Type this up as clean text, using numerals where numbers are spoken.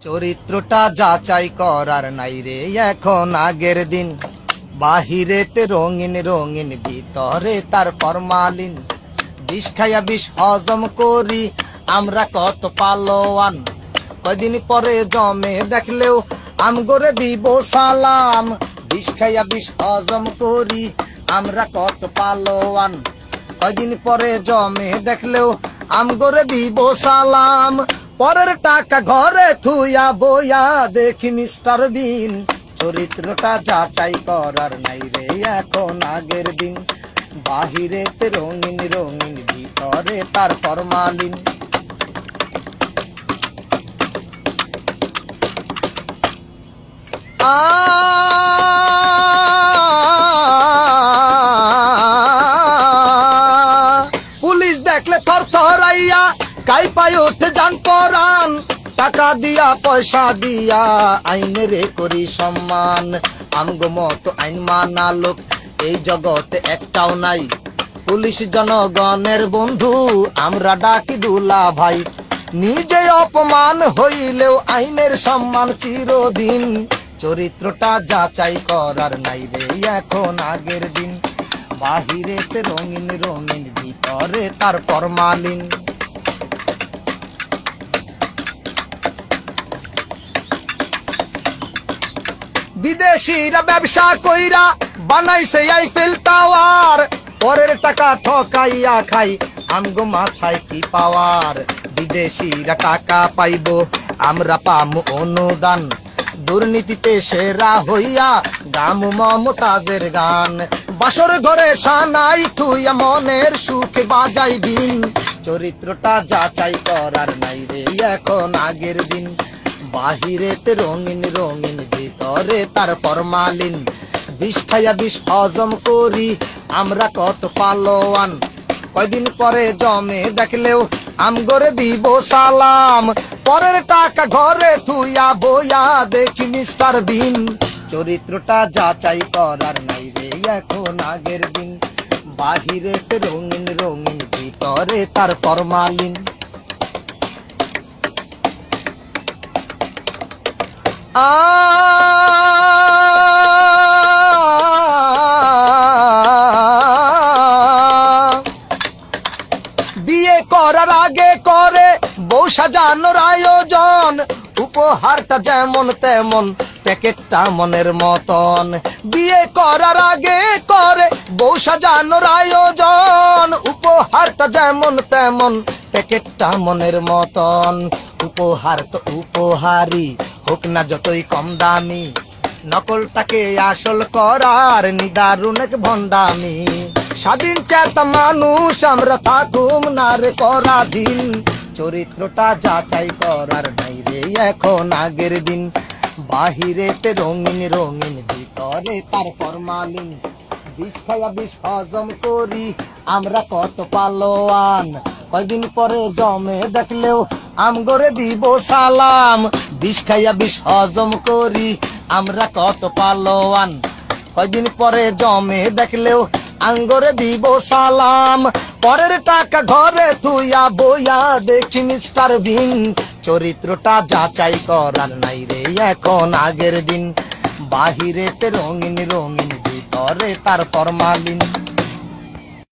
চরিত্রটা যাচাই করার নাই রে এখন আগের দিন। বাহিরেতে রঙিন রঙিন, ভিতরে তার ফরমালিন। বিষ খাইয়া বিষ হজম করি আমরা কত পালোয়ান। কয়দিন পরে জমে দেখলেও আমগরে দিব সালাম। বিষ খাইয়া বিষ হজম করি আমরা কত পালোয়ান। কয়দিন পরে জমে দেখলেও আমগরে দিব সালাম। পরের টাকা ঘরে থুইয়া বইয়া দেখি মিস্টার বিন। চরিত্রটা যাচাই করার নাই রে এখন আগের দিন। বাহিরেতে রঙিন রঙিন, ভিতরে তার ফরমালিন। পুলিশ দেখলে থর থরাইয়া কাই পাই উঠে যান পরান। টাকা দিয়া পয়সা দিয়া আইনের করি সম্মান। আমগো মতো আইন মানা লোক এই জগতে একটাও নাই। পুলিশ জনগণের বন্ধু, আমরা ডাকি দুলা ভাই। নিজে অপমান হইলেও আইনের সম্মান চিরদিন। চরিত্রটা যাচাই করার নাই রে এখন আগের দিন। বাহিরেতে রঙিন রঙিন, ভিতরে তার ফরমালিন। বিদেশিরা ব্যবসা কইরা বানাইছে আইফেল টাওয়ার। পরের টাকা ঠকাইয়া খাই আমগো মাথায় কি পাওয়ার। বিদেশিরা টাকা পাইব আমরা পামু অনুদান। দুর্নীতিতে সেরা হইয়া গামু মমতাজের গান। বাসর ঘরে সানাই থুইয়া মনের সুখে বাজাই বিন। চরিত্রটা যাচাই করার নাই রে এখন আগের দিন। বাহিরেতে রঙিন রঙিন, ভিতরে তার ফরমালিন। বিষ খাইয়া বিষ হজম করি আমরা কত পালোয়ান। কয়দিন পরে জমে দেখলেও আমগরে দিব সালাম। পরের টাকা ঘরে থুইয়া বইয়া দেখি মিস্টার বিন। চরিত্রটা যাচাই করার নাই রে এখন আগের দিন। বাহিরেতে রঙিন রঙিন, ভিতরে তার ফরমালিন। বিয়ে করার আগে করে বউ সাজানোর আয়োজন। উপহারটা যেমন তেমন, প্যাকেটটা মনের মতন। বিয়ে করার আগে করে বউ সাজানোর আয়োজন। উপহারটা যেমন তেমন, প্যাকেটটা মনের মতন। উপহার তো উপহারই হোক না যতই কম দামি। নকলটাকে আসল করার নিদারুণ এক ভণ্ডামি। স্বাধীন চেতা মানুষ আমরা থাকুম না রে পরাধীন। চরিত্রটা যাচাই করার নাই রে এখন আগের দিন। বাহিরেতে রঙিন রঙিন, ভিতরে তার ফরমালিন। বিষ খাইয়া বিষ হজম করি আমরা কত পালোয়ান। কয়দিন পরে জমে দেখলেও আমগরে দিব সালাম। বিষ খাইয়া বিষ হজম করি আমরা কত পালোয়ান। কয়দিন পরে জমে দেখলেও আঙ্গরে দিব সালাম। পরের টাকা ঘরে থুইয়া বইয়া দেখি মিস্টার বিন। চরিত্রটা যাচাই করার নাই রে এখন আগের দিন। বাহিরেতে রঙিন রঙিন, ভিতরে তার ফরমালিন।